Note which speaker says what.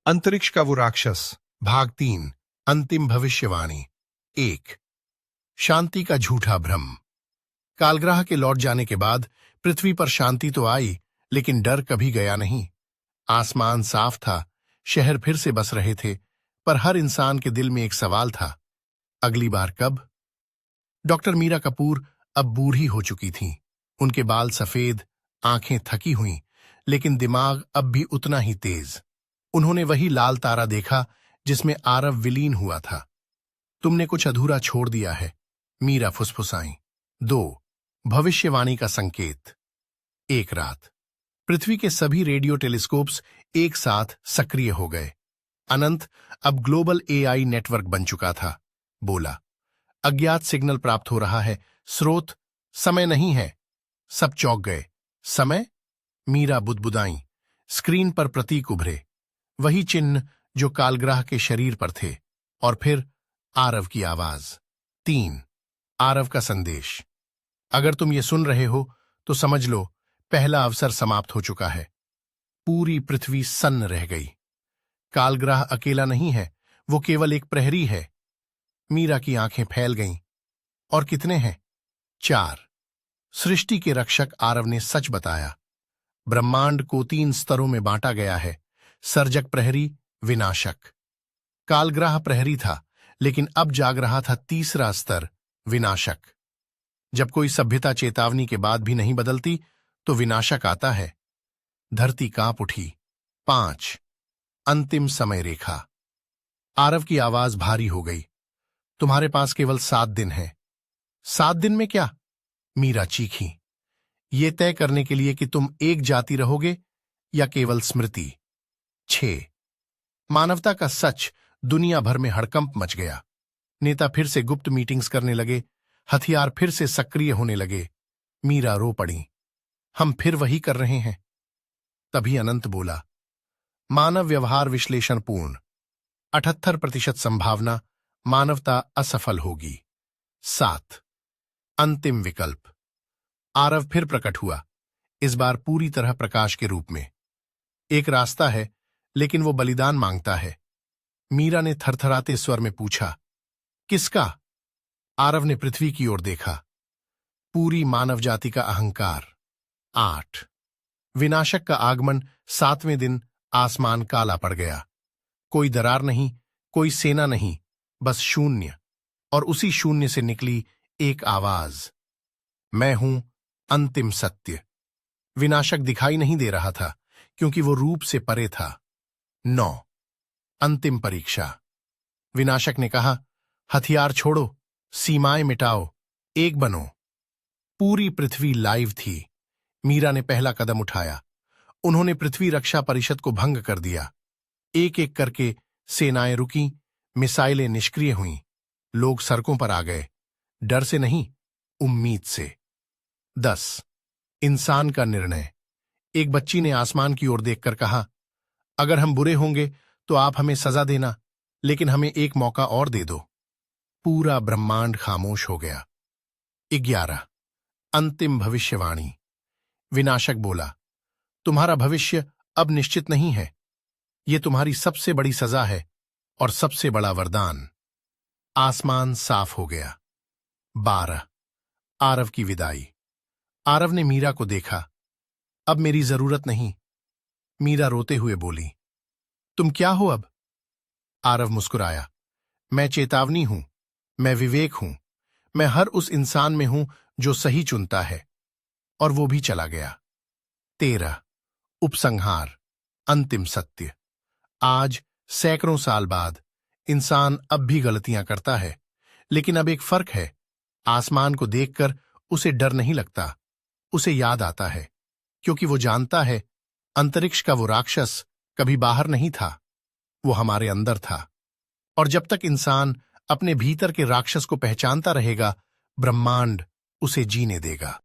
Speaker 1: अंतरिक्ष का वो राक्षस, भाग 3, अंतिम भविष्यवाणी। 1। शांति का झूठा भ्रम। कालग्रह के लौट जाने के बाद पृथ्वी पर शांति तो आई, लेकिन डर कभी गया नहीं। आसमान साफ था, शहर फिर से बस रहे थे, पर हर इंसान के दिल में एक सवाल था, अगली बार कब? डॉक्टर मीरा कपूर अब बूढ़ी हो चुकी थीं। उनके बाल सफेद, आंखें थकी हुईं, लेकिन दिमाग अब भी उतना ही तेज। उन्होंने वही लाल तारा देखा जिसमें आरव विलीन हुआ था। तुमने कुछ अधूरा छोड़ दिया है, मीरा फुसफुसाईं। 2। भविष्यवाणी का संकेत। एक रात पृथ्वी के सभी रेडियो टेलीस्कोप्स एक साथ सक्रिय हो गए। अनंत अब ग्लोबल एआई नेटवर्क बन चुका था। बोला, अज्ञात सिग्नल प्राप्त हो रहा है, स्रोत समय नहीं है। सब चौंक गए। समय? मीरा बुदबुदाईं। स्क्रीन पर प्रतीक उभरे, वही चिन्ह जो कालग्रह के शरीर पर थे। और फिर आरव की आवाज। 3। आरव का संदेश। अगर तुम ये सुन रहे हो तो समझ लो, पहला अवसर समाप्त हो चुका है। पूरी पृथ्वी सन्न रह गई। कालग्रह अकेला नहीं है, वो केवल एक प्रहरी है। मीरा की आंखें फैल गईं। और कितने हैं? 4। सृष्टि के रक्षक आरव ने सच बताया। ब्रह्मांड को 3 स्तरों में बांटा गया है, सर्जक प्रहरी, विनाशक। कालग्रह प्रहरी था, लेकिन अब जाग रहा था तीसरा स्तर, विनाशक। जब कोई सभ्यता चेतावनी के बाद भी नहीं बदलती, तो विनाशक आता है। धरती कांप उठी। 5। अंतिम समय रेखा। आरव की आवाज भारी हो गई। तुम्हारे पास केवल 7 दिन हैं। 7 दिन में क्या? मीरा चीखी। ये तय करने के लिए कि तुम एक जाति रहोगे या केवल स्मृति। 6। मानवता का सच। दुनिया भर में हड़कंप मच गया। नेता फिर से गुप्त मीटिंग्स करने लगे, हथियार फिर से सक्रिय होने लगे। मीरा रो पड़ी। हम फिर वही कर रहे हैं। तभी अनंत बोला, मानव व्यवहार विश्लेषण पूर्ण। 78% संभावना मानवता असफल होगी। 7। अंतिम विकल्प। आरव फिर प्रकट हुआ, इस बार पूरी तरह प्रकाश के रूप में। एक रास्ता है, लेकिन वो बलिदान मांगता है। मीरा ने थरथराते स्वर में पूछा, किसका? आरव ने पृथ्वी की ओर देखा। पूरी मानव जाति का अहंकार। 8। विनाशक का आगमन। 7वें दिन आसमान काला पड़ गया। कोई दरार नहीं, कोई सेना नहीं, बस शून्य। और उसी शून्य से निकली एक आवाज, मैं हूं अंतिम सत्य। विनाशक दिखाई नहीं दे रहा था, क्योंकि वो रूप से परे था। 9। अंतिम परीक्षा। विनाशक ने कहा, हथियार छोड़ो, सीमाएं मिटाओ, एक बनो। पूरी पृथ्वी लाइव थी। मीरा ने पहला कदम उठाया। उन्होंने पृथ्वी रक्षा परिषद को भंग कर दिया। एक एक करके सेनाएं रुकीं, मिसाइलें निष्क्रिय हुईं। लोग सड़कों पर आ गए, डर से नहीं, उम्मीद से। 10। इंसान का निर्णय। एक बच्ची ने आसमान की ओर देखकर कहा, अगर हम बुरे होंगे तो आप हमें सजा देना, लेकिन हमें एक मौका और दे दो। पूरा ब्रह्मांड खामोश हो गया। 11। अंतिम भविष्यवाणी। विनाशक बोला, तुम्हारा भविष्य अब निश्चित नहीं है। यह तुम्हारी सबसे बड़ी सजा है और सबसे बड़ा वरदान। आसमान साफ हो गया। 12। आरव की विदाई। आरव ने मीरा को देखा। अब मेरी जरूरत नहीं। मीरा रोते हुए बोली, तुम क्या हो अब? आरव मुस्कुराया, मैं चेतावनी हूं, मैं विवेक हूं, मैं हर उस इंसान में हूं जो सही चुनता है। और वो भी चला गया। 13। उपसंहार। अंतिम सत्य। आज सैकड़ों साल बाद इंसान अब भी गलतियां करता है, लेकिन अब एक फर्क है। आसमान को देखकर उसे डर नहीं लगता, उसे याद आता है, क्योंकि वो जानता है अंतरिक्ष का वो राक्षस कभी बाहर नहीं था, वो हमारे अंदर था। और जब तक इंसान अपने भीतर के राक्षस को पहचानता रहेगा, ब्रह्मांड उसे जीने देगा।